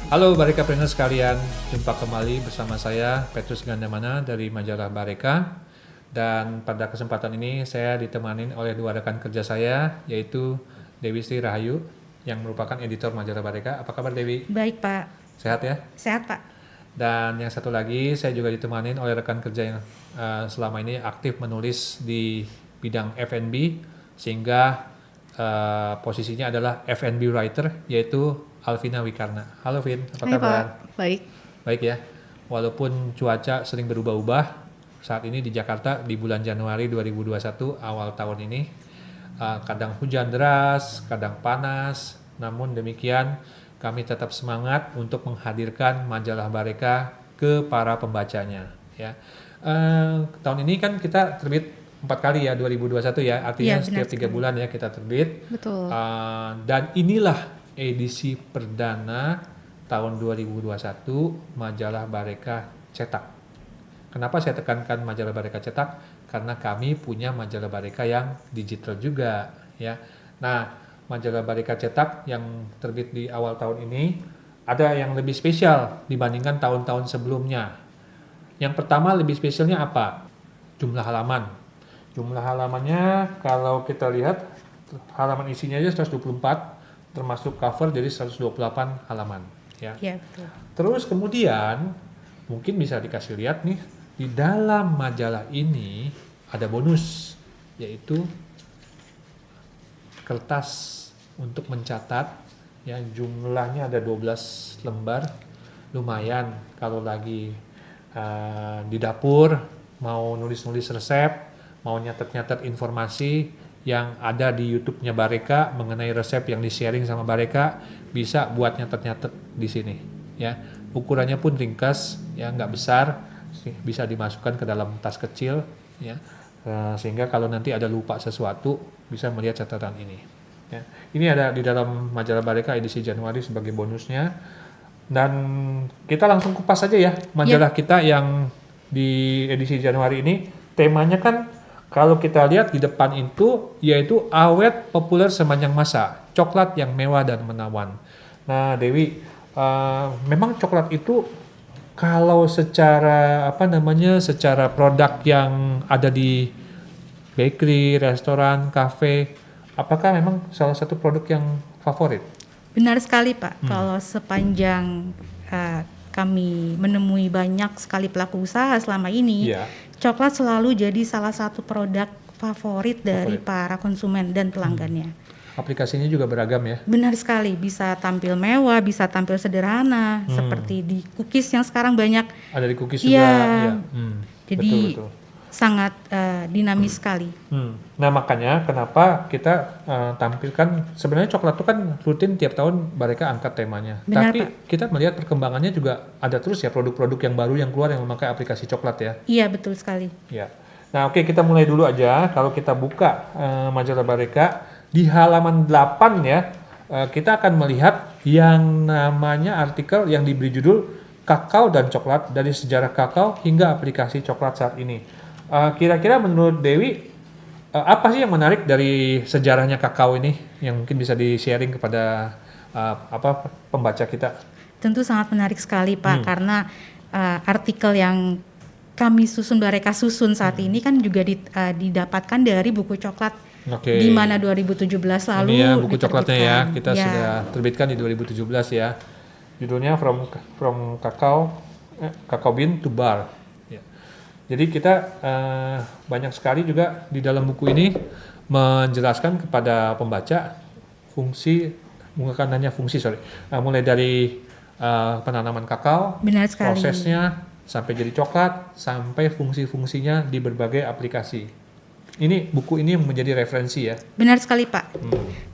Halo Barekapreneur sekalian, jumpa kembali bersama saya Petrus Gandamana dari majalah Bareka. Dan pada kesempatan ini saya ditemani oleh dua rekan kerja saya, yaitu Dewi Sri Rahayu yang merupakan editor majalah Bareka. Apa kabar Dewi? Baik Pak, Sehat ya? sehat Pak. Dan yang satu lagi saya juga ditemani oleh rekan kerja yang selama ini aktif menulis di bidang F&B, sehingga posisinya adalah F&B writer, yaitu Alvina Wikarna. Halo Vin, apa Hai kabar? Pak, baik. Baik ya, walaupun cuaca sering berubah-ubah saat ini di Jakarta di bulan Januari 2021 awal tahun ini, kadang hujan deras, kadang panas, namun demikian kami tetap semangat untuk menghadirkan majalah Bareka ke para pembacanya ya. Tahun ini kan kita terbit 4 kali ya, 2021 ya, artinya Iya, setiap benar 3 sekali. bulan ya kita terbit. Betul. Dan inilah edisi perdana tahun 2021 majalah Bareka cetak. Kenapa saya tekankan majalah Bareka cetak? Karena kami punya majalah Bareka yang digital juga ya. Nah, majalah Bareka cetak yang terbit di awal tahun ini ada yang lebih spesial dibandingkan tahun-tahun sebelumnya. Yang pertama lebih spesialnya apa? Jumlah halaman. Jumlah halamannya kalau kita lihat halaman isinya aja 124, termasuk cover jadi 128 halaman ya. Iya, betul. Terus kemudian mungkin bisa dikasih lihat nih, di dalam majalah ini ada bonus, yaitu kertas untuk mencatat ya, jumlahnya ada 12 lembar. Lumayan kalau lagi di dapur mau nulis-nulis resep, mau nyatet-nyatet informasi yang ada di YouTube-nya Bareka mengenai resep yang di-sharing sama Bareka, bisa buat nyatet-nyatet di sini ya. Ukurannya pun ringkas ya, nggak besar, bisa dimasukkan ke dalam tas kecil ya. Sehingga kalau nanti ada lupa sesuatu bisa melihat catatan ini ya. Ini ada di dalam majalah Bareka edisi Januari sebagai bonusnya. Dan kita langsung kupas saja ya majalah kita yang di edisi Januari ini. Temanya kan kalau kita lihat di depan itu, yaitu awet populer sepanjang masa, coklat yang mewah dan menawan. Nah Dewi, memang coklat itu kalau secara secara produk yang ada di bakery, restoran, kafe, apakah memang salah satu produk yang favorit? Benar sekali Pak, kalau sepanjang kami menemui banyak sekali pelaku usaha selama ini, Iya. coklat selalu jadi salah satu produk favorit dari para konsumen dan pelanggannya. Aplikasinya juga beragam ya. Benar sekali, bisa tampil mewah, bisa tampil sederhana, seperti di cookies yang sekarang banyak. Ada di cookies Iya. juga. Iya. Jadi Betul. sangat dinamis sekali. Nah makanya kenapa kita tampilkan, sebenarnya coklat itu kan rutin tiap tahun Bareka angkat temanya. Benar, Tapi Pak. kita melihat perkembangannya juga ada terus ya, produk-produk yang baru yang keluar yang memakai aplikasi coklat ya. Iya, betul sekali. Ya. Nah oke, kita mulai dulu aja. Kalau kita buka majalah Bareka di halaman 8 ya, kita akan melihat yang namanya artikel yang diberi judul Kakao dan Coklat dari Sejarah Kakao hingga Aplikasi Coklat Saat Ini. Kira-kira menurut Dewi, apa sih yang menarik dari sejarahnya kakao ini yang mungkin bisa di-sharing kepada pembaca kita? Tentu sangat menarik sekali Pak, karena artikel yang kami Bareka susun saat ini kan juga didapatkan dari buku coklat, Oke. di mana 2017 lalu Ini ya buku coklatnya ya, kita Ya, sudah terbitkan di 2017 ya. Judulnya From Cacao Bean to Bar. Ya. Jadi kita banyak sekali juga di dalam buku ini menjelaskan kepada pembaca mulai dari penanaman kakao, benar sekali. prosesnya sampai jadi coklat, sampai fungsi-fungsinya di berbagai aplikasi. Ini buku ini yang menjadi referensi ya. Benar sekali Pak.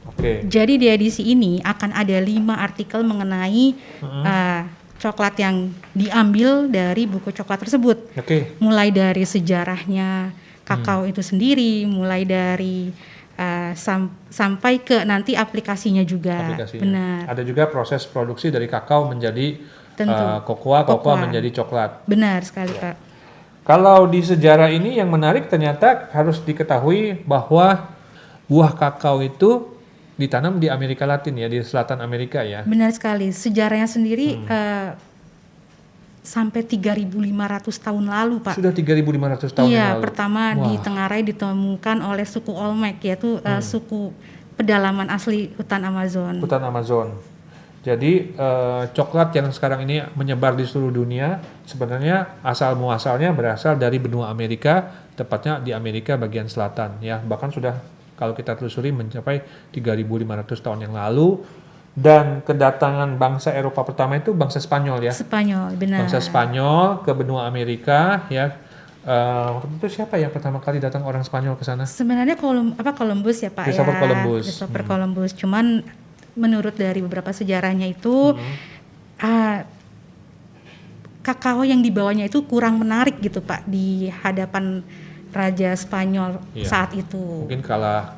Oke. Jadi di edisi ini akan ada 5 artikel mengenai coklat yang diambil dari buku coklat tersebut. Oke. Mulai dari sejarahnya kakao itu sendiri, mulai dari sampai ke nanti aplikasinya juga. Aplikasinya. Benar. Ada juga proses produksi dari kakao menjadi Tentu. kokoa Kokoa. menjadi coklat. Benar sekali Pak. Kalau di sejarah ini yang menarik ternyata harus diketahui bahwa buah kakao itu ditanam di Amerika Latin ya, di selatan Amerika ya. Benar sekali. Sejarahnya sendiri sampai 3.500 tahun lalu, Pak. Sudah 3.500 tahun Iya, yang lalu. pertama di Wah. Tenggarai ditemukan oleh suku Olmec, yaitu suku pedalaman asli hutan Amazon. Hutan Amazon. Jadi coklat yang sekarang ini menyebar di seluruh dunia sebenarnya asal muasalnya berasal dari benua Amerika, tepatnya di Amerika bagian selatan ya. Bahkan sudah kalau kita telusuri mencapai 3.500 tahun yang lalu, dan kedatangan bangsa Eropa pertama itu bangsa Spanyol ya. Spanyol, benar. Bangsa Spanyol ke benua Amerika ya. Itu siapa yang pertama kali datang orang Spanyol ke sana? Sebenarnya Columbus ya, Pak, Christopher ya. Columbus. Christopher Columbus. Cuman menurut dari beberapa sejarahnya itu kakao yang dibawanya itu kurang menarik gitu, Pak, di hadapan Raja Spanyol saat itu. Mungkin kalah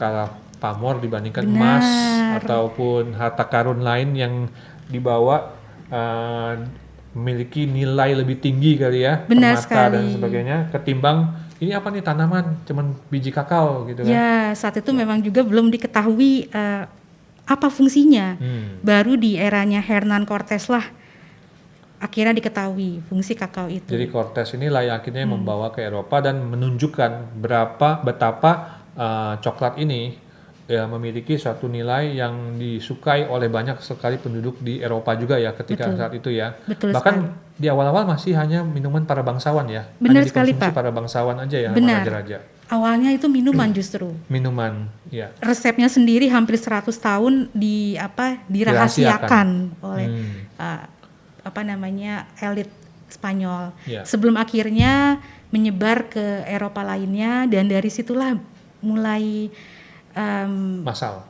pamor dibandingkan Benar. emas ataupun harta karun lain yang dibawa memiliki nilai lebih tinggi kali ya, Benar permata dan sekali. sebagainya, ketimbang ini apa nih tanaman cuman biji kakao gitu kan. Ya, saat itu memang juga belum diketahui apa fungsinya. Baru di eranya Hernan Cortés lah akhirnya diketahui fungsi kakao itu. Jadi Cortés ini akhirnya membawa ke Eropa dan menunjukkan betapa coklat ini ya memiliki suatu nilai yang disukai oleh banyak sekali penduduk di Eropa juga ya ketika saat itu ya. Betul Bahkan sekali. di awal-awal masih hanya minuman para bangsawan ya. Benar hanya sekali, dikonsumsi Pak. para bangsawan aja ya, sama Benar. raja-raja. Awalnya itu minuman justru. Minuman, ya. Resepnya sendiri hampir 100 tahun dirahasiakan oleh elit Spanyol. Ya. Sebelum akhirnya menyebar ke Eropa lainnya, dan dari situlah mulai Masal.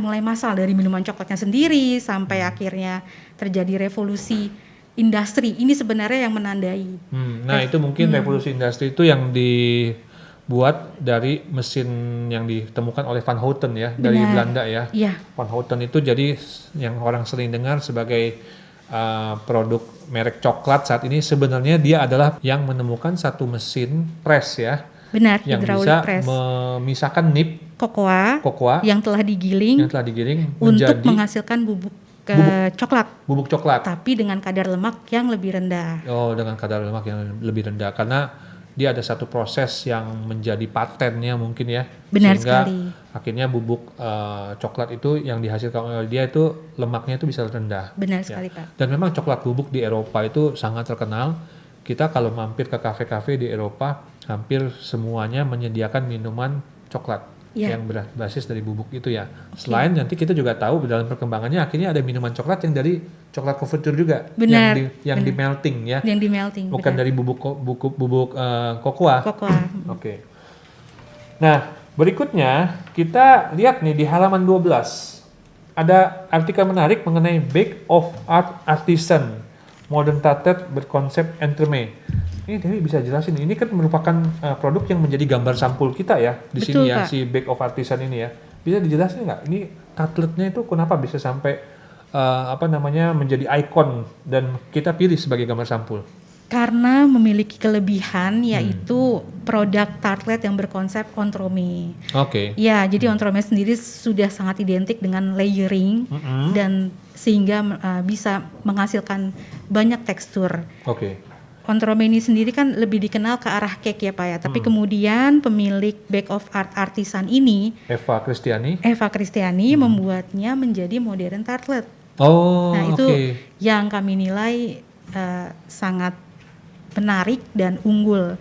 mulai massal dari minuman coklatnya sendiri sampai akhirnya terjadi revolusi industri. Ini sebenarnya yang menandai. Nah itu mungkin revolusi industri itu yang dibuat dari mesin yang ditemukan oleh Van Houten ya, dari Belanda ya. Iya. Van Houten itu jadi yang orang sering dengar sebagai produk merek coklat saat ini, sebenarnya dia adalah yang menemukan satu mesin press ya, Benar, yang hydraulic bisa press. memisahkan nib Kokoa yang yang telah digiling telah digiling untuk menjadi menghasilkan bubuk coklat, bubuk coklat. tapi dengan kadar lemak yang lebih rendah. Oh, dengan kadar lemak yang lebih rendah karena dia ada satu proses yang menjadi patennya mungkin ya. Benar sehingga sekali. akhirnya bubuk coklat itu yang dihasilkan oleh dia itu lemaknya itu bisa rendah. Benar sekali, Pak. Dan memang coklat bubuk di Eropa itu sangat terkenal. Kita kalau mampir ke kafe-kafe di Eropa, hampir semuanya menyediakan minuman coklat yang berbasis dari bubuk itu ya. Selain nanti kita juga tahu dalam perkembangannya akhirnya ada minuman coklat yang dari coklat converter juga. Benar, yang di melting ya. Yang di melting. Bukan dari bubuk kokoa. Kokoa. Oke. Nah, berikutnya kita lihat nih di halaman 12. Ada artikel menarik mengenai Bake of Art Artisan Modern Tartet berkonsep entremet. Ini Dewi bisa jelasin, ini kan merupakan produk yang menjadi gambar sampul kita ya di Betul, sini ya, Pak. si Bake of Artisan ini ya. Bisa dijelasin nggak? Ini tartletnya itu kenapa bisa sampai menjadi ikon dan kita pilih sebagai gambar sampul? Karena memiliki kelebihan yaitu produk tartlet yang berkonsep entremet. Oke. Ya, jadi entremet sendiri sudah sangat identik dengan layering dan sehingga bisa menghasilkan banyak tekstur. Oke. Entremet ini sendiri kan lebih dikenal ke arah cake ya, Pak ya. Tapi kemudian pemilik Bake of Art Artisan ini, Eva Kristiani, membuatnya menjadi modern tartlet. Oh, Nah, itu oke. yang kami nilai sangat menarik dan unggul.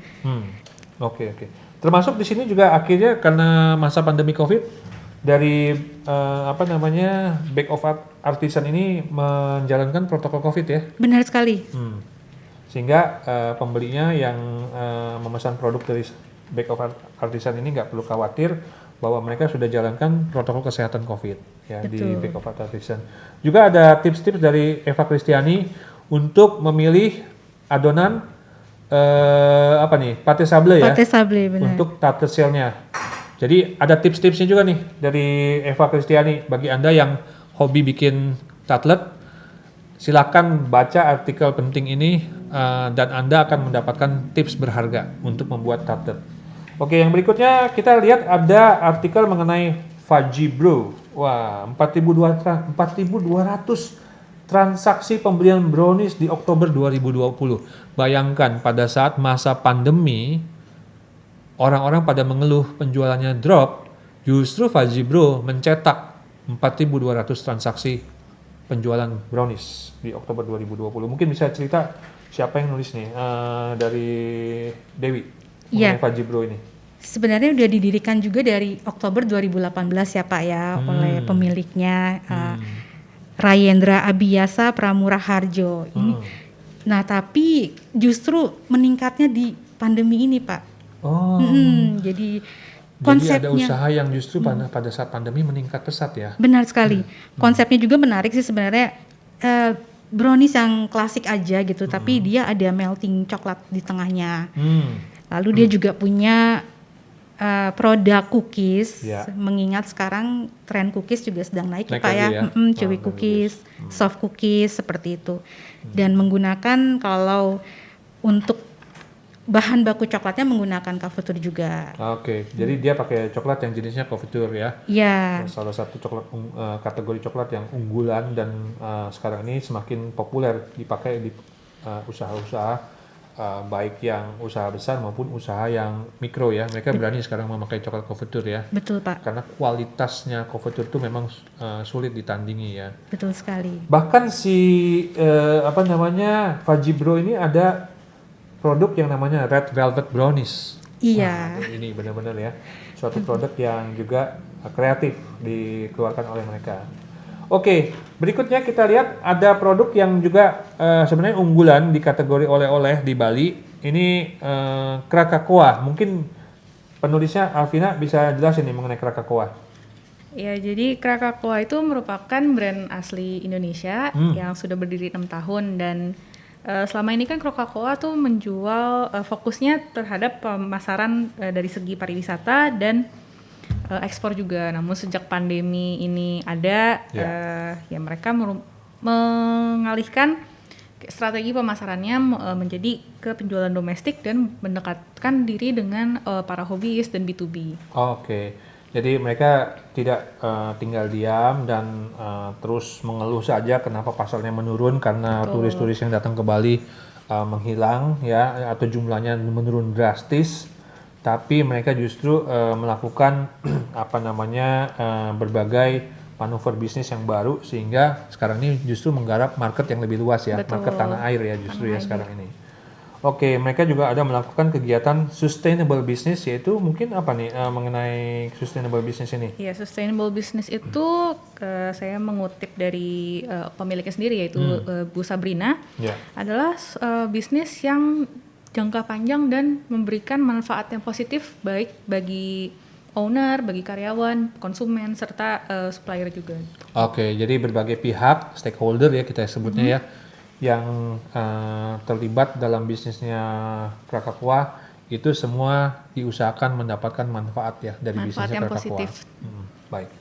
Oke. Termasuk di sini juga akhirnya karena masa pandemi Covid dari Bake of Art Artisan ini menjalankan protokol Covid ya. Benar sekali. Sehingga pembelinya yang memesan produk dari Bake of Art Artisan ini nggak perlu khawatir bahwa mereka sudah jalankan protokol kesehatan Covid ya. Betul. Di Bake of Art Artisan. Juga ada tips-tips dari Eva Kristiani untuk memilih adonan pate sable ya. Pate sable, benar. Untuk tartlet shell-nya. Jadi ada tips-tipsnya juga nih dari Eva Kristiani bagi Anda yang hobi bikin tartlet. Silakan baca artikel penting ini dan Anda akan mendapatkan tips berharga untuk membuat tartlet. Oke, yang berikutnya kita lihat ada artikel mengenai Fudgy Bro. Wah, 4.200 transaksi pembelian brownies di Oktober 2020. Bayangkan pada saat masa pandemi, orang-orang pada mengeluh penjualannya drop, justru Fudgy Bro mencetak 4.200 transaksi penjualan brownies di Oktober 2020. Mungkin bisa cerita siapa yang nulis nih? Dari Dewi mengenai Fudgy Bro ini. Sebenarnya udah didirikan juga dari Oktober 2018 ya Pak ya, oleh pemiliknya Rayendra Abiyasa Pramurah Harjo. Ini, nah tapi justru meningkatnya di pandemi ini Pak. Jadi konsepnya, ada usaha yang justru pada saat pandemi meningkat pesat ya. Benar sekali. Konsepnya juga menarik sih sebenarnya. Brownies yang klasik aja gitu, tapi dia ada melting coklat di tengahnya. Lalu dia juga punya produk cookies, mengingat sekarang tren cookies juga sedang naik Pak ya. Chewy cookies, soft cookies seperti itu. Dan menggunakan kalau untuk bahan baku coklatnya menggunakan couverture juga. Oke, jadi dia pakai coklat yang jenisnya couverture ya. Iya. Salah satu coklat kategori coklat yang unggulan dan sekarang ini semakin populer dipakai di usaha-usaha baik yang usaha besar maupun usaha yang mikro ya. Mereka berani sekarang memakai coklat couverture ya. Betul Pak. Karena kualitasnya couverture itu memang sulit ditandingi ya. Betul sekali. Bahkan Fudgy Bro ini ada produk yang namanya Red Velvet Brownies. Iya. Wah, ini benar-benar ya suatu produk yang juga kreatif dikeluarkan oleh mereka. Oke, berikutnya kita lihat ada produk yang juga sebenarnya unggulan di kategori oleh-oleh di Bali. Ini Krakakoa. Mungkin penulisnya Alvina bisa jelasin nih mengenai Krakakoa. Ya, jadi Krakakoa itu merupakan brand asli Indonesia yang sudah berdiri 6 tahun dan selama ini kan Krakakoa tuh menjual fokusnya terhadap pemasaran dari segi pariwisata dan ekspor juga. Namun sejak pandemi ini ada, ya mereka mengalihkan strategi pemasarannya menjadi ke penjualan domestik dan mendekatkan diri dengan para hobbyist dan B2B. Oke. Jadi mereka tidak tinggal diam dan terus mengeluh saja kenapa pasarnya menurun karena turis-turis yang datang ke Bali menghilang ya atau jumlahnya menurun drastis. Tapi mereka justru melakukan berbagai manuver bisnis yang baru sehingga sekarang ini justru menggarap market yang lebih luas ya. Betul. Market tanah air ya justru ya sekarang ini. Oke, mereka juga ada melakukan kegiatan sustainable business, yaitu mungkin apa nih mengenai sustainable business ini? Ya, sustainable business itu saya mengutip dari pemiliknya sendiri yaitu Bu Sabrina, adalah bisnis yang jangka panjang dan memberikan manfaat yang positif baik bagi owner, bagi karyawan, konsumen, serta supplier juga. Oke, jadi berbagai pihak, stakeholder ya kita sebutnya ya, yang terlibat dalam bisnisnya Krakakoa itu semua diusahakan mendapatkan manfaat ya dari bisnisnya Krakakoa. Baik.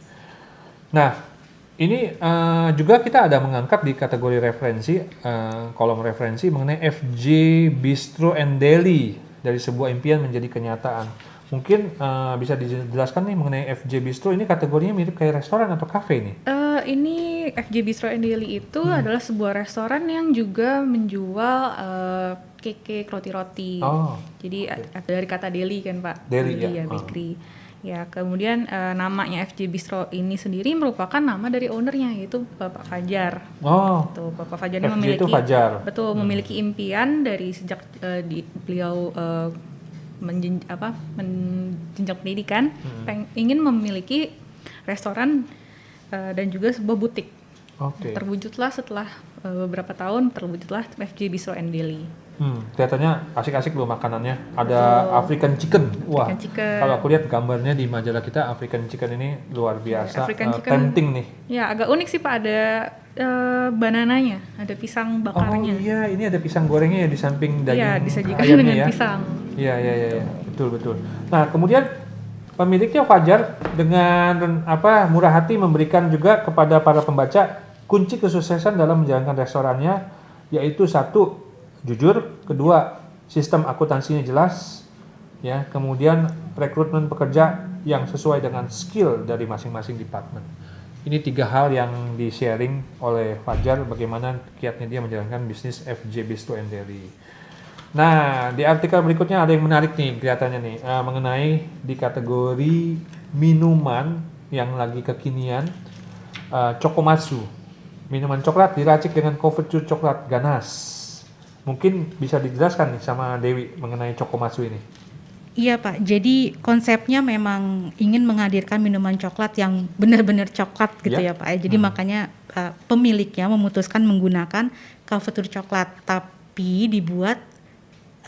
Nah, ini juga kita ada mengangkat di kategori referensi, kolom referensi mengenai FJ Bistro and Deli dari sebuah impian menjadi kenyataan. Mungkin bisa dijelaskan nih mengenai FJ Bistro ini kategorinya mirip kayak restoran atau kafe nih? Ini FJ Bistro and Deli itu adalah sebuah restoran yang juga menjual cake, roti-roti. Jadi dari kata deli kan Pak? Deli ya, bakery. Ya, kemudian namanya FJ Bistro ini sendiri merupakan nama dari ownernya yaitu Bapak Fajar. Tuh, Bapak Fajar ini memiliki memiliki impian dari sejak beliau menjenjang pendidikan, ingin memiliki restoran dan juga sebuah butik. Terwujudlah setelah beberapa tahun terwujudlah FJ Bistro and Deli. Kelihatannya asik-asik loh makanannya. Ada African chicken. Wah, kalau aku lihat gambarnya di majalah kita, African chicken ini luar biasa, tempting nih. Ya, agak unik sih Pak, ada banananya, ada pisang bakarnya. Oh iya, ini ada pisang gorengnya ya di samping daging. Iya, disajikan dengan pisang. Iya, betul. Nah, kemudian pemiliknya Fajar dengan murah hati memberikan juga kepada para pembaca kunci kesuksesan dalam menjalankan restorannya, yaitu 1, jujur, 2, sistem akuntansinya jelas, ya. Kemudian rekrutmen pekerja yang sesuai dengan skill dari masing-masing departemen. Ini 3 hal yang di-sharing oleh Fajar bagaimana kiatnya dia menjalankan bisnis FJ Bistro and Deli. Nah, di artikel berikutnya ada yang menarik nih kelihatannya nih, mengenai di kategori minuman yang lagi kekinian, Chokomatsu. Minuman coklat diracik dengan couverture coklat ganas. Mungkin bisa dijelaskan nih sama Dewi mengenai Chokomatsu ini. Iya Pak, jadi konsepnya memang ingin menghadirkan minuman coklat yang benar-benar coklat gitu ya Pak. Jadi makanya pemiliknya memutuskan menggunakan couverture coklat, tapi dibuat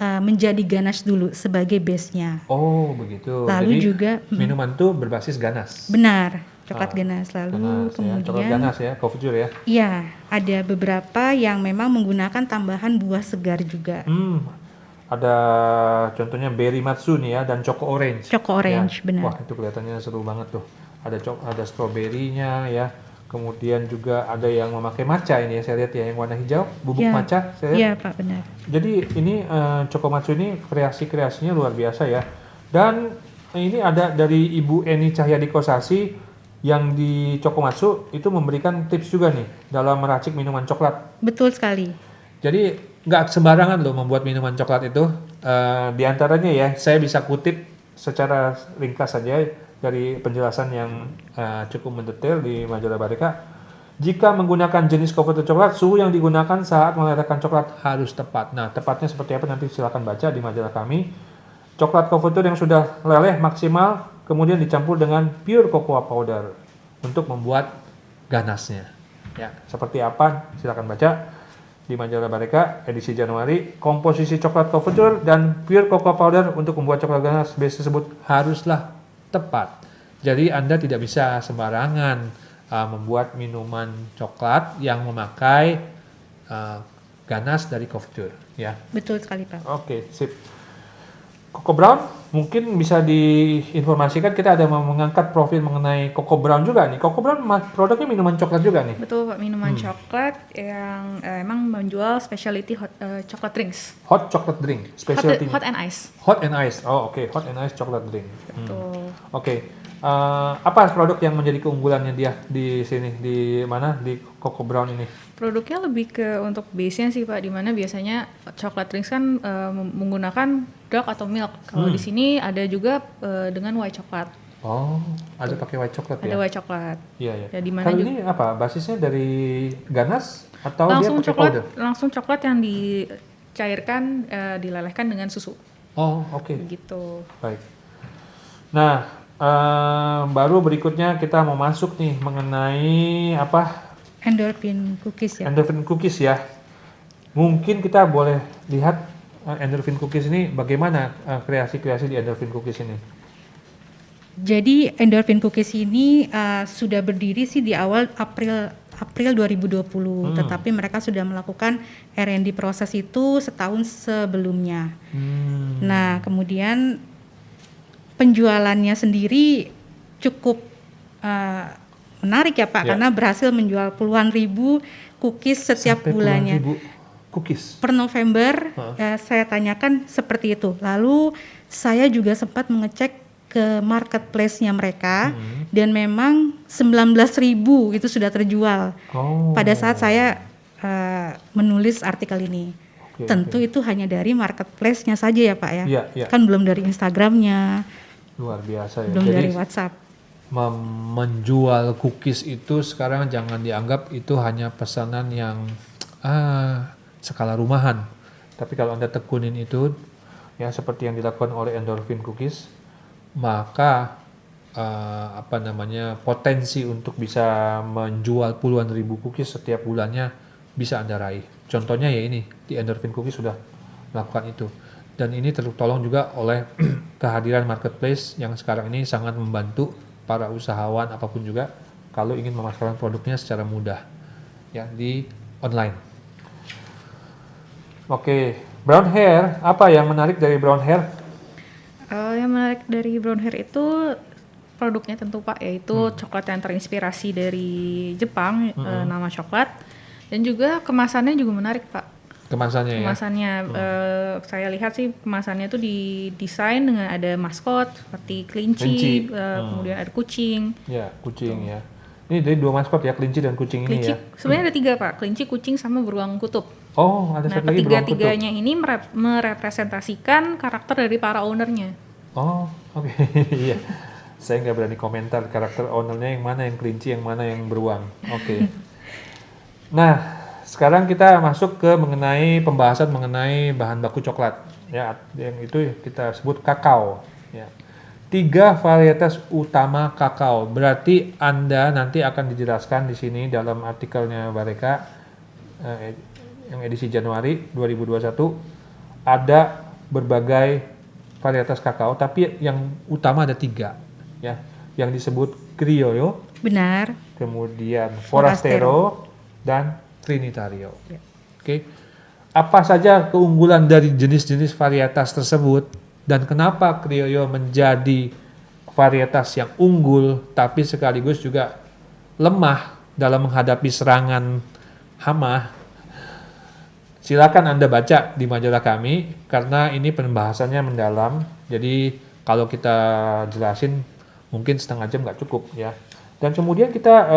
menjadi ganache dulu sebagai base-nya. Oh begitu. Lalu jadi juga minuman tuh berbasis ganas. benar, coklat ganache. Lalu Ganas, kemudian coklat ganas ya, couverture ya. iya, ada beberapa yang memang menggunakan tambahan buah segar juga. Ada contohnya berry matsu nih ya, dan choco orange. Choco orange, Ya. benar. Wah itu kelihatannya seru banget tuh. Ada stroberinya ya. Kemudian juga ada yang memakai matcha ini ya, saya lihat ya, yang warna hijau, bubuk Iya. matcha. Saya lihat. Iya Pak, benar. Jadi ini Chokomatsu ini kreasi-kreasinya luar biasa ya. Dan ini ada dari Ibu Eni Cahyadi Kosasi yang di Chokomatsu itu memberikan tips juga nih dalam meracik minuman coklat. Betul sekali. Jadi nggak sembarangan loh membuat minuman coklat itu. Di antaranya ya, saya bisa kutip secara ringkas saja dari penjelasan yang cukup mendetail di majalah Bareka. Jika menggunakan jenis couverture coklat, suhu yang digunakan saat melelehkan coklat harus tepat. Nah, tepatnya seperti apa nanti silakan baca di majalah kami. Coklat couverture yang sudah leleh maksimal, kemudian dicampur dengan pure cocoa powder untuk membuat ganasnya. Ya, seperti apa? Silakan baca di majalah Bareka edisi Januari. Komposisi coklat couverture dan pure cocoa powder untuk membuat coklat ganas base tersebut haruslah tepat. Jadi Anda tidak bisa sembarangan membuat minuman coklat yang memakai ganas dari couverture, ya. Betul sekali Pak. Oke, sip. Coco Brown mungkin bisa diinformasikan, kita ada mengangkat profil mengenai Coco Brown juga nih. Coco Brown produknya minuman coklat juga nih. Betul Pak, minuman coklat yang emang menjual specialty hot chocolate drinks. Hot chocolate drink, specialty. Hot and ice. Hot and ice. Oh, oke. Hot and ice chocolate drink. Betul. Oke. Apa produk yang menjadi keunggulannya dia di sini, di mana, di Coco Brown ini? Produknya lebih ke untuk base-nya sih Pak, dimana biasanya chocolate drinks kan menggunakan dark atau milk. Kalau di sini ada juga dengan white coklat. Oh, ada pakai white chocolate Ada ya? white coklat. Iya, iya. Ya, di mana Kalau juga- ini apa? Basisnya dari ganas atau Langsung dia pakai coklat, powder? langsung coklat yang dicairkan, dilelehkan dengan susu. Oh, oke. Begitu. Baik. Nah, baru berikutnya kita mau masuk nih mengenai apa? Endorphin cookies ya. Endorphin cookies ya. Mungkin kita boleh lihat endorphin cookies ini bagaimana kreasi-kreasi di endorphin cookies ini. Jadi endorphin cookies ini sudah berdiri sih di awal April 2020, tetapi mereka sudah melakukan R&D proses itu setahun sebelumnya. Nah, kemudian penjualannya sendiri cukup menarik ya Pak, Ya. karena berhasil menjual puluhan ribu cookies setiap Sampai puluhan bulannya. ribu cookies. Per November saya tanyakan seperti itu. Lalu saya juga sempat mengecek ke marketplace-nya mereka dan memang 19.000 itu sudah terjual Oh. pada saat saya menulis artikel ini. Oke, Tentu itu hanya dari marketplace-nya saja ya Pak ya. Iya, iya. Kan belum dari Instagram-nya, Luar biasa ya. belum Jadi dari WhatsApp. menjual cookies itu sekarang jangan dianggap itu hanya pesanan yang skala rumahan. Tapi kalau Anda tekunin itu ya seperti yang dilakukan oleh Endorphin Cookies, maka potensi untuk bisa menjual puluhan ribu cookies setiap bulannya bisa Anda raih. Contohnya ya ini, di Endorphin Cookies sudah melakukan itu. Dan ini tertolong juga oleh kehadiran marketplace yang sekarang ini sangat membantu para usahawan apapun juga kalau ingin memasarkan produknya secara mudah ya di online. Oke, brown hair, apa yang menarik dari brown hair? Yang menarik dari brown hair itu produknya tentu Pak, yaitu coklat yang terinspirasi dari Jepang, nama coklat, dan juga kemasannya juga menarik Pak. Kemasannya ya. Kemasannya, saya lihat sih kemasannya tuh didesain dengan ada maskot seperti kelinci, kemudian ada kucing. Ya, kucing ya. Ini dari 2 maskot ya, kelinci dan kucing Kelinci, ini ya. sebenarnya ada 3 Pak, kelinci, kucing, sama beruang kutub. Oh, ada Nah, satu lagi beruang kutub. ketiga-tiganya ini merepresentasikan karakter dari para ownernya. Oh, oke. Iya. Saya nggak berani komentar karakter ownernya yang mana yang kelinci, yang mana yang beruang. Oke. Nah, sekarang kita masuk ke pembahasan mengenai bahan baku coklat. Ya, yang itu kita sebut kakao. Ya. 3 varietas utama kakao. Berarti Anda nanti akan dijelaskan di sini dalam artikelnya Bareka yang edisi Januari 2021 ada berbagai varietas kakao, tapi yang utama ada 3 ya, yang disebut Criollo, Benar. kemudian Forastero dan Trinitario. Ya. Oke, apa saja keunggulan dari jenis-jenis varietas tersebut dan kenapa Criollo menjadi varietas yang unggul tapi sekaligus juga lemah dalam menghadapi serangan hama? Silakan Anda baca di majalah kami karena ini pembahasannya mendalam. Jadi kalau kita jelasin mungkin setengah jam nggak cukup ya. Dan kemudian kita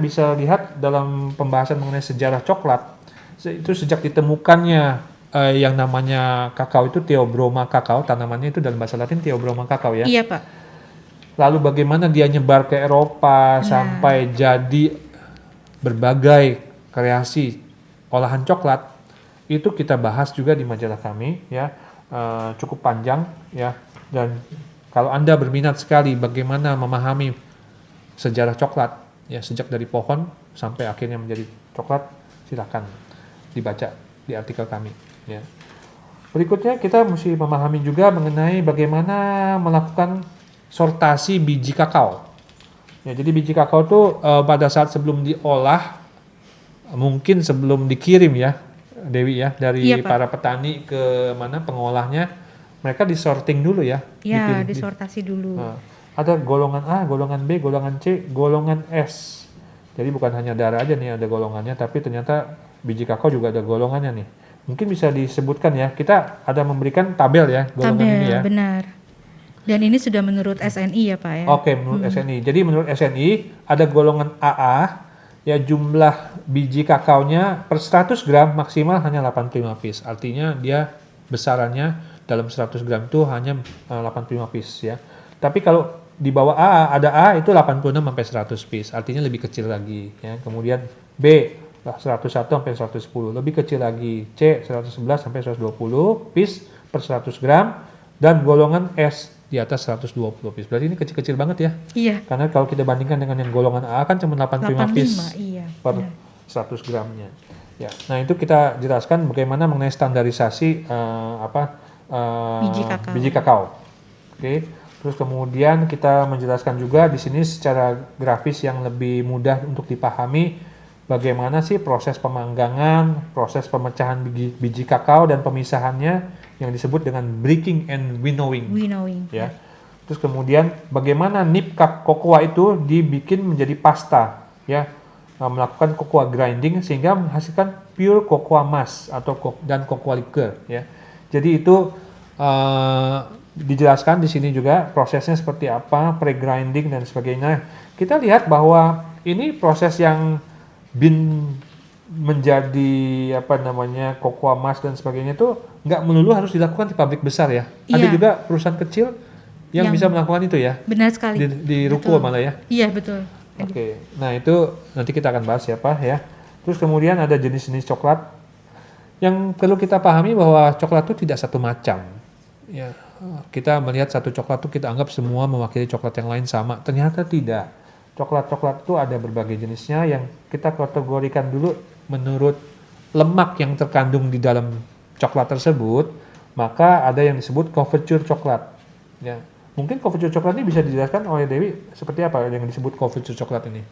bisa lihat dalam pembahasan mengenai sejarah coklat. Itu sejak ditemukannya yang namanya kakao itu Theobroma kakao, tanamannya itu dalam bahasa Latin Theobroma kakao ya. Iya, Pak. Lalu bagaimana dia nyebar ke Eropa sampai jadi berbagai kreasi olahan coklat, itu kita bahas juga di majalah kami ya, cukup panjang ya. Dan kalau Anda berminat sekali bagaimana memahami sejarah coklat ya, sejak dari pohon sampai akhirnya menjadi coklat, silakan dibaca di artikel kami ya. Berikutnya kita mesti memahami juga mengenai bagaimana melakukan sortasi biji kakao. Ya, jadi biji kakao itu pada saat sebelum diolah, mungkin sebelum dikirim ya, Dewi ya, dari para petani ke mana pengolahnya, mereka disorting dulu ya. Iya, disortasi dulu. Ada golongan A, golongan B, golongan C, golongan S. Jadi bukan hanya darah aja nih ada golongannya, tapi ternyata biji kakao juga ada golongannya nih. Mungkin bisa disebutkan ya, kita ada memberikan tabel ya golongan ini ya. Benar. Dan ini sudah menurut SNI ya Pak ya? Oke, menurut SNI. Jadi menurut SNI ada golongan AA, ya jumlah biji kakaonya per 100 gram maksimal hanya 85 piece. Artinya dia besarannya dalam 100 gram itu hanya 85 piece ya. Tapi kalau di bawah AA, ada A itu 86 sampai 100 piece, artinya lebih kecil lagi ya. Kemudian B 101 sampai 110, lebih kecil lagi. C 111 sampai 120 piece per 100 gram dan golongan S di atas 120 piece. Berarti ini kecil-kecil banget ya. Iya. Karena kalau kita bandingkan dengan yang golongan A kan cuma 85 piece per 100 gramnya. Ya. Nah, itu kita jelaskan bagaimana mengenai standarisasi biji kakao. Oke. Terus kemudian kita menjelaskan juga di sini secara grafis yang lebih mudah untuk dipahami bagaimana sih proses pemanggangan, proses pemecahan biji kakao dan pemisahannya yang disebut dengan breaking and winnowing. Ya. Terus kemudian bagaimana nib kokoa itu dibikin menjadi pasta, ya, melakukan cocoa grinding sehingga menghasilkan pure cocoa mass dan cocoa liquor, ya. Jadi itu dijelaskan di sini juga prosesnya seperti apa, pre-grinding dan sebagainya. Kita lihat bahwa ini proses yang menjadi cocoa mass dan sebagainya itu nggak melulu harus dilakukan di pabrik besar ya. Ada juga perusahaan kecil yang bisa melakukan itu ya. Benar sekali. Di ruko malah ya. Iya betul. Oke. Nah itu nanti kita akan bahas ya Pak ya. Terus kemudian ada jenis-jenis coklat yang perlu kita pahami bahwa coklat itu tidak satu macam. Ya, kita melihat satu coklat itu kita anggap semua mewakili coklat yang lain sama. Ternyata tidak. Coklat-coklat itu ada berbagai jenisnya yang kita kategorikan dulu menurut lemak yang terkandung di dalam coklat tersebut. Maka ada yang disebut couverture coklat. Ya, mungkin couverture coklat ini bisa dijelaskan oleh Dewi seperti apa yang disebut couverture coklat ini?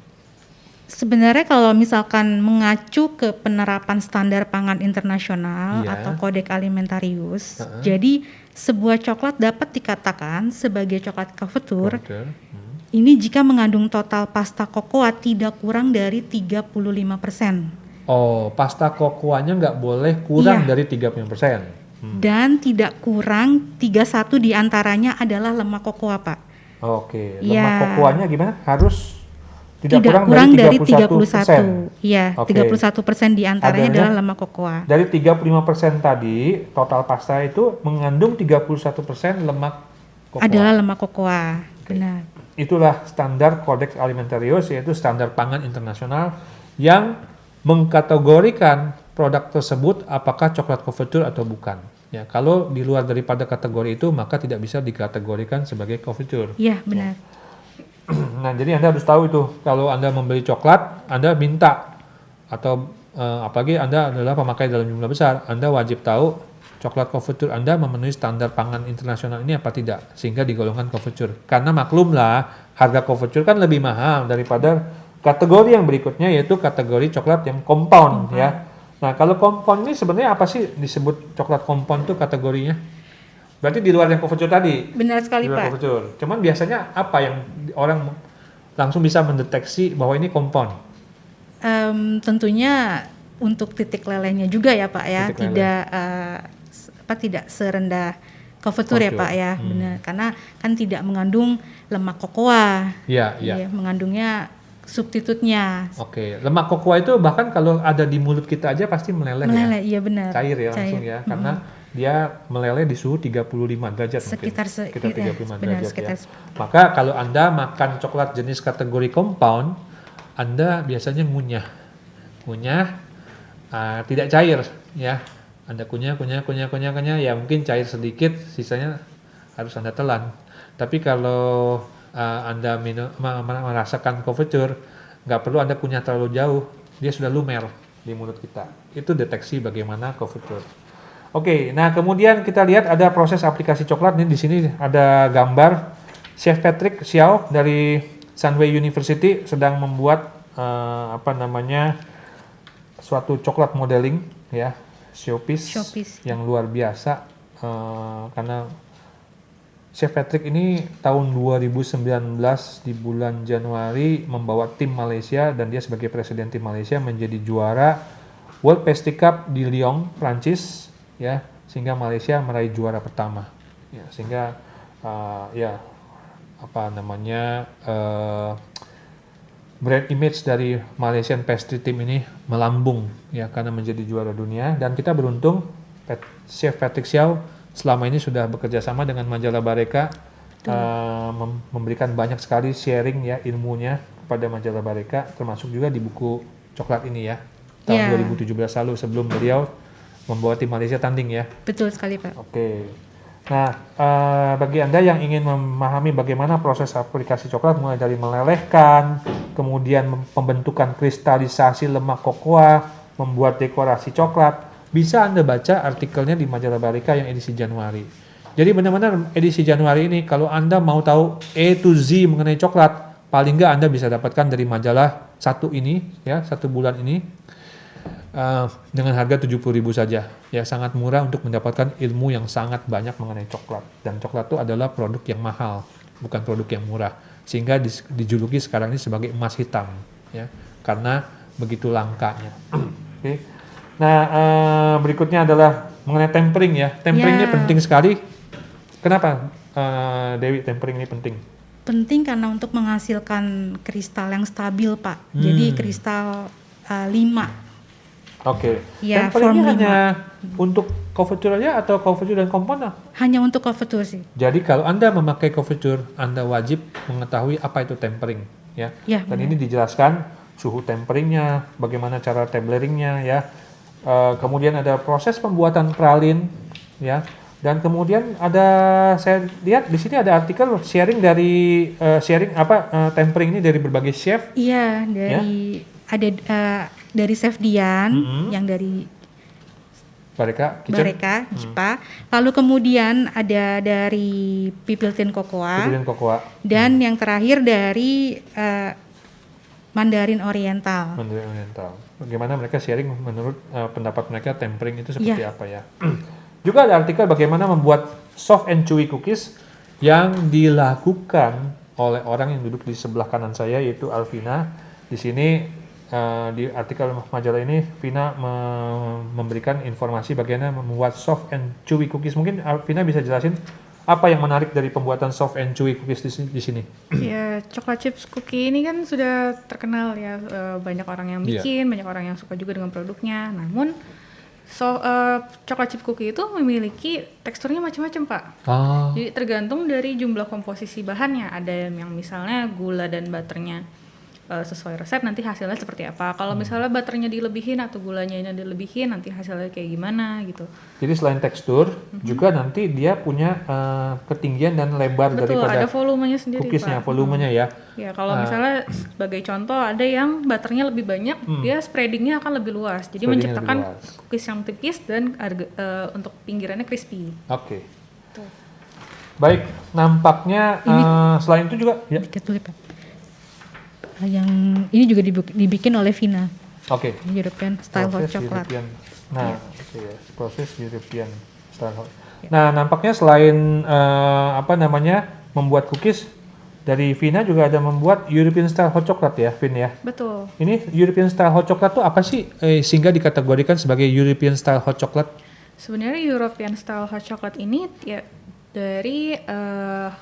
Sebenarnya kalau misalkan mengacu ke penerapan standar pangan internasional atau Kodeks Alimentarius, jadi sebuah coklat dapat dikatakan sebagai coklat couverture ini jika mengandung total pasta kokoa tidak kurang dari 35%. Oh, pasta kokoanya nggak boleh kurang Iya. dari 35%. Dan tidak kurang 31 diantaranya adalah lemak kokoa, Pak. Oke, lemak Iya. kokoanya gimana? Harus tidak Tidak kurang dari 31%. 31%. Iya, Oke. 31% diantaranya Adanya adalah lemak kokoa. Dari 35% tadi, total pasta itu mengandung 31% lemak kokoa. Adalah lemak kokoa. Benar. Itulah standar Codex Alimentarius, yaitu standar pangan internasional yang mengkategorikan produk tersebut apakah coklat couverture atau bukan. Ya, kalau di luar daripada kategori itu maka tidak bisa dikategorikan sebagai couverture. Iya, benar. Nah, jadi Anda harus tahu itu. Kalau Anda membeli coklat, Anda minta atau apalagi Anda adalah pemakai dalam jumlah besar, Anda wajib tahu coklat couverture Anda memenuhi standar pangan internasional ini apa tidak, sehingga digolongkan couverture. Karena maklumlah, harga couverture kan lebih mahal daripada kategori yang berikutnya, yaitu kategori coklat yang compound, ya. Nah, kalau compound ini sebenarnya apa sih disebut coklat compound itu kategorinya? Berarti di luar yang couverture tadi. Benar sekali, Di luar Pak. couverture. Cuman biasanya apa yang orang langsung bisa mendeteksi bahwa ini compound? Tentunya untuk titik lelehnya juga ya, Pak ya. Titik leleh. Tidak serendah couverture ya, Pak ya. Benar. Karena kan tidak mengandung lemak kokoa. Iya, iya. Iya, mengandungnya substitutnya. Oke, lemak kokoa itu bahkan kalau ada di mulut kita aja pasti meleleh, Meleleh, ya. iya benar. Cair ya langsung ya, karena dia meleleh di suhu 35 derajat Sekitar mungkin. Sekitar 35 benar, derajat sekitar. ya. Maka kalau Anda makan coklat jenis kategori compound, Anda biasanya ngunyah, tidak cair ya. Anda kunyah, ya mungkin cair sedikit, sisanya harus Anda telan. Tapi kalau Anda merasakan couverture, nggak perlu Anda kunyah terlalu jauh, dia sudah lumer di mulut kita. Itu deteksi bagaimana couverture. Oke, nah kemudian kita lihat ada proses aplikasi coklat nih. Di sini ada gambar Chef Patrick Xiao dari Sunway University sedang membuat suatu coklat modeling ya, showpiece yang luar biasa karena Chef Patrick ini tahun 2019 di bulan Januari membawa tim Malaysia, dan dia sebagai presiden tim Malaysia menjadi juara World Pastry Cup di Lyon, Prancis ya, sehingga Malaysia meraih juara pertama. Ya, sehingga brand image dari Malaysian Pastry Team ini melambung ya karena menjadi juara dunia, dan kita beruntung Chef Patrick Xiao selama ini sudah bekerja sama dengan majalah Bareka, memberikan banyak sekali sharing ya ilmunya kepada majalah Bareka, termasuk juga di buku coklat ini ya tahun 2017 lalu sebelum beliau membawa tim Malaysia tanding ya. Betul sekali, Pak. Oke. Nah, bagi Anda yang ingin memahami bagaimana proses aplikasi coklat mulai dari melelehkan, kemudian pembentukan kristalisasi lemak kokoa, membuat dekorasi coklat, bisa Anda baca artikelnya di majalah Bareka yang edisi Januari. Jadi benar-benar edisi Januari ini kalau Anda mau tahu A to Z mengenai coklat, paling nggak Anda bisa dapatkan dari majalah satu bulan ini dengan harga 70.000 saja. Ya, sangat murah untuk mendapatkan ilmu yang sangat banyak mengenai coklat. Dan coklat itu adalah produk yang mahal, bukan produk yang murah. Sehingga dijuluki sekarang ini sebagai emas hitam, ya, karena begitu langkanya. Oke. Nah, berikutnya adalah mengenai tempering ya. Tempering ini penting sekali. Kenapa, Dewi, tempering ini penting? Penting karena untuk menghasilkan kristal yang stabil, Pak. Jadi kristal 5. Oke. Ya, Temperingnya form hanya untuk couverture aja atau couverture dan compound? Hanya untuk couverture sih. Jadi kalau Anda memakai couverture, Anda wajib mengetahui apa itu tempering, ya. Dan ini dijelaskan suhu temperingnya, bagaimana cara tableringnya, ya. Kemudian ada proses pembuatan pralin, ya. Dan kemudian saya lihat di sini ada artikel sharing tempering ini dari berbagai chef. Iya, dari Chef Dian yang dari Bareka Jipa. Lalu kemudian ada dari Pipiltin Cocoa. Dan yang terakhir dari Mandarin Oriental. Bagaimana mereka sharing menurut pendapat mereka tempering itu seperti apa ya. Juga ada artikel bagaimana membuat soft and chewy cookies yang dilakukan oleh orang yang duduk di sebelah kanan saya, yaitu Alvina. Di sini di artikel majalah ini Vina memberikan informasi bagaimana membuat soft and chewy cookies. Mungkin Vina bisa jelasin apa yang menarik dari pembuatan soft and chewy cookies di sini? Ya, coklat chips cookie ini kan sudah terkenal ya, banyak orang yang bikin, banyak orang yang suka juga dengan produknya. Namun coklat chip cookie itu memiliki teksturnya macam-macam, Pak. Jadi tergantung dari jumlah komposisi bahannya. Ada yang misalnya gula dan butternya sesuai resep, nanti hasilnya seperti apa. Kalau misalnya butternya dilebihin atau gulanya ini dilebihin, nanti hasilnya kayak gimana gitu. Jadi selain tekstur, juga nanti dia punya ketinggian dan lebar. Betul, daripada ada volumenya sendiri, cookiesnya, Pak. volumenya ya. Ya, kalau misalnya sebagai contoh ada yang butternya lebih banyak, dia spreadingnya akan lebih luas. Jadi menciptakan cookies yang tipis dan untuk pinggirannya crispy. Oke. Baik, nampaknya selain itu juga ya. Dikit dulu, Pak. Yang ini juga dibikin oleh Vina. Oke. European Style Hot Chocolate. Proses European Style Hot. Nah, nampaknya selain membuat cookies, dari Vina juga ada membuat European Style Hot Chocolate ya, Vin ya? Betul. Ini European Style Hot Chocolate tuh apa sih sehingga dikategorikan sebagai European Style Hot Chocolate? Sebenarnya European Style Hot Chocolate ini ya dari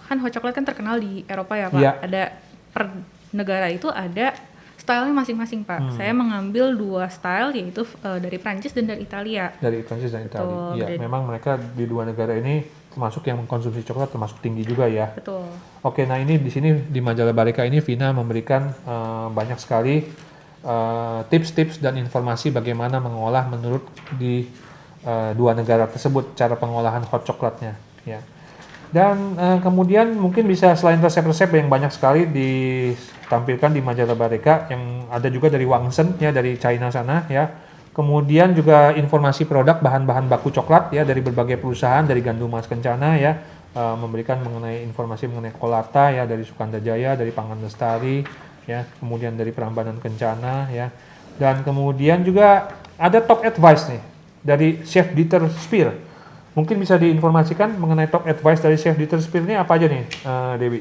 kan hot chocolate kan terkenal di Eropa ya, Pak. Ya. Ada per negara itu ada stylenya masing-masing, Pak. Saya mengambil 2 style, yaitu dari Prancis dan dari Italia. Dari Prancis dan Italia. Iya, memang mereka di 2 negara ini termasuk yang mengkonsumsi coklat termasuk tinggi juga ya. Betul. Oke, nah ini di sini di majalah Bareka ini Vina memberikan banyak sekali tips-tips dan informasi bagaimana mengolah menurut di 2 negara tersebut cara pengolahan hot coklatnya ya. Dan kemudian mungkin bisa selain resep-resep yang banyak sekali ditampilkan di majalah Bareka yang ada juga dari Wangsen ya, dari China sana ya. Kemudian juga informasi produk bahan-bahan baku coklat ya dari berbagai perusahaan, dari Gandum Mas Kencana ya, memberikan mengenai informasi mengenai Kolata ya dari Sukanda Jaya, dari Pangan Lestari ya, kemudian dari Prambanan Kencana ya. Dan kemudian juga ada top advice nih dari Chef Dieter Speer. Mungkin bisa diinformasikan mengenai top advice dari Chef Dieter Speer ini apa aja nih, Dewi?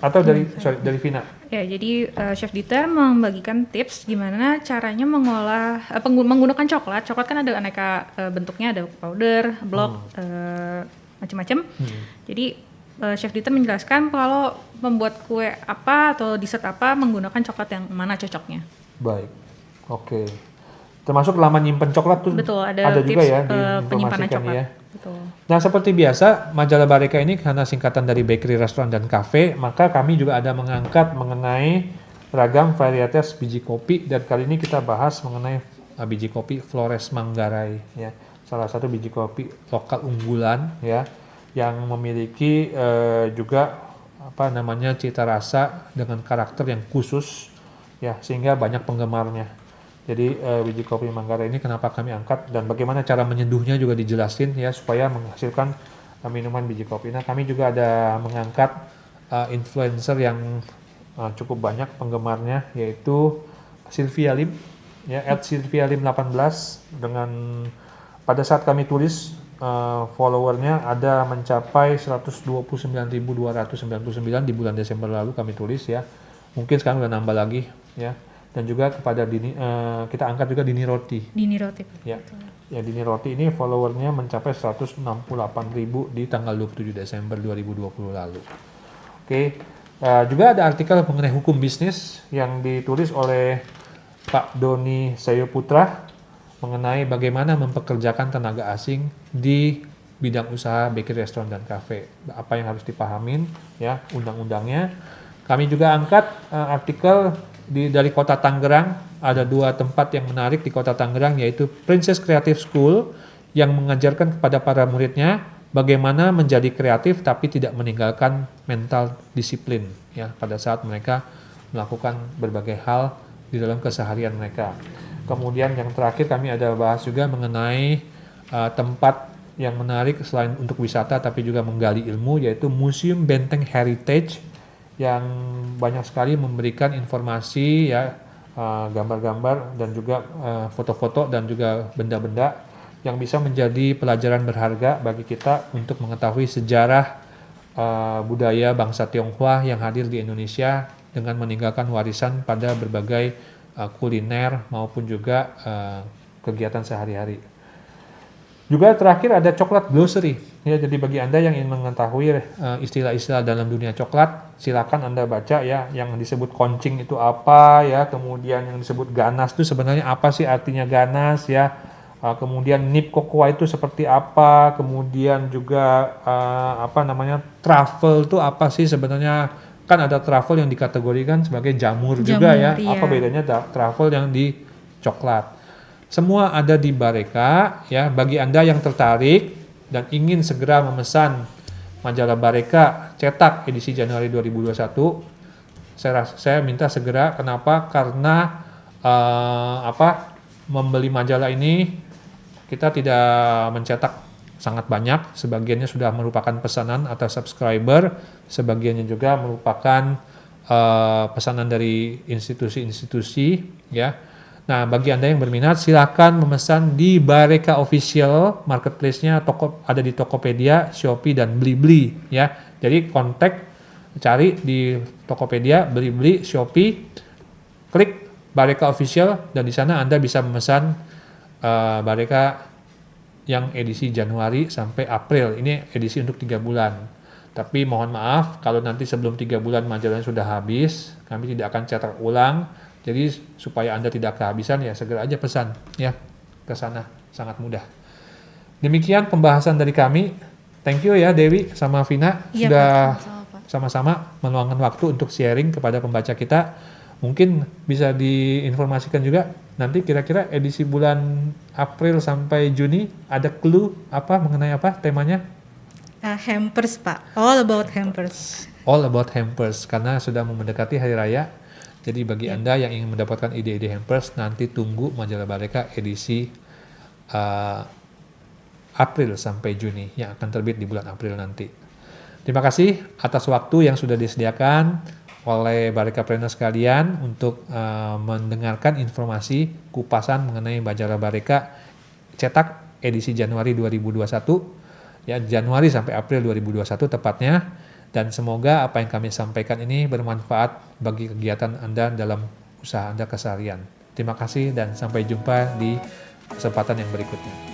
Atau dari Vina? Ya, jadi Chef Dieter membagikan tips gimana caranya mengolah menggunakan coklat. Coklat kan ada aneka bentuknya, ada powder, block, macam-macam. Jadi Chef Dieter menjelaskan kalau membuat kue apa atau dessert apa menggunakan coklat yang mana cocoknya. Baik, oke. Termasuk lama nyimpen coklat tuh. Betul, ada tips juga ya penyimpanan diinformasikan coklat. ya. Betul. Nah, seperti biasa majalah Bareka ini karena singkatan dari bakery, restoran dan cafe, maka kami juga ada mengangkat mengenai ragam varietas biji kopi, dan kali ini kita bahas mengenai biji kopi Flores Manggarai ya. Salah satu biji kopi lokal unggulan ya yang memiliki juga cita rasa dengan karakter yang khusus ya, sehingga banyak penggemarnya. Jadi biji kopi Manggarai ini kenapa kami angkat dan bagaimana cara menyeduhnya juga dijelasin ya supaya menghasilkan minuman biji kopi. Nah, kami juga ada mengangkat influencer yang cukup banyak penggemarnya, yaitu Sylvia Lim ya, @sylvialim18 dengan pada saat kami tulis followernya ada mencapai 129.299 di bulan Desember lalu kami tulis ya. Mungkin sekarang udah nambah lagi ya. Dan juga kepada kita angkat juga Dini Roti. Dini Roti. Ya. Ya, Dini Roti ini followernya mencapai 168.000 di tanggal 27 Desember 2020 lalu. Oke. Juga ada artikel mengenai hukum bisnis yang ditulis oleh Pak Doni Sayoputra mengenai bagaimana mempekerjakan tenaga asing di bidang usaha bakery, restoran dan cafe. Apa yang harus dipahamin ya, undang-undangnya. Kami juga angkat artikel dari kota Tangerang. Ada 2 tempat yang menarik di kota Tangerang, yaitu Princess Creative School yang mengajarkan kepada para muridnya bagaimana menjadi kreatif tapi tidak meninggalkan mental disiplin ya pada saat mereka melakukan berbagai hal di dalam keseharian mereka. Kemudian yang terakhir kami ada bahas juga mengenai tempat yang menarik selain untuk wisata tapi juga menggali ilmu, yaitu Museum Benteng Heritage yang banyak sekali memberikan informasi ya, gambar-gambar dan juga foto-foto dan juga benda-benda yang bisa menjadi pelajaran berharga bagi kita untuk mengetahui sejarah budaya bangsa Tionghoa yang hadir di Indonesia dengan meninggalkan warisan pada berbagai kuliner maupun juga kegiatan sehari-hari. Juga terakhir ada coklat glossary. Ya, jadi bagi Anda yang ingin mengetahui istilah-istilah dalam dunia coklat, silakan Anda baca ya, yang disebut koncing itu apa ya, kemudian yang disebut ganas itu sebenarnya apa sih artinya ganas ya, kemudian nib cocoa itu seperti apa, kemudian juga truffle itu apa sih sebenarnya, kan ada truffle yang dikategorikan sebagai jamur juga ya, iya. apa bedanya truffle yang di coklat. Semua ada di Bareka ya. Bagi Anda yang tertarik dan ingin segera memesan majalah Bareka cetak edisi Januari 2021, saya minta segera. Kenapa? Karena membeli majalah ini kita tidak mencetak sangat banyak, sebagiannya sudah merupakan pesanan atau subscriber, sebagiannya juga merupakan pesanan dari institusi-institusi ya. Nah, bagi Anda yang berminat, silakan memesan di Bareka Official Marketplace-nya, ada di Tokopedia, Shopee, dan Blibli ya. Jadi cari di Tokopedia, Blibli, Shopee, klik Bareka Official, dan di sana Anda bisa memesan Bareka yang edisi Januari sampai April. Ini edisi untuk 3 bulan. Tapi mohon maaf, kalau nanti sebelum 3 bulan majalahnya sudah habis, kami tidak akan cetak ulang. Jadi supaya Anda tidak kehabisan ya segera aja pesan ya ke sana, sangat mudah. Demikian pembahasan dari kami. Thank you ya Dewi sama Vina sudah sama-sama meluangkan waktu untuk sharing kepada pembaca kita. Mungkin bisa diinformasikan juga nanti kira-kira edisi bulan April sampai Juni ada clue apa mengenai apa temanya? Hampers Pak, all about hampers. All about hampers karena sudah mendekati hari raya. Jadi bagi Anda yang ingin mendapatkan ide-ide hampers, nanti tunggu majalah Bareka edisi April sampai Juni yang akan terbit di bulan April nanti. Terima kasih atas waktu yang sudah disediakan oleh Barekapreneur sekalian untuk mendengarkan informasi kupasan mengenai majalah Bareka cetak edisi Januari 2021 ya, Januari sampai April 2021 tepatnya. Dan semoga apa yang kami sampaikan ini bermanfaat bagi kegiatan Anda dalam usaha Anda keseharian. Terima kasih dan sampai jumpa di kesempatan yang berikutnya.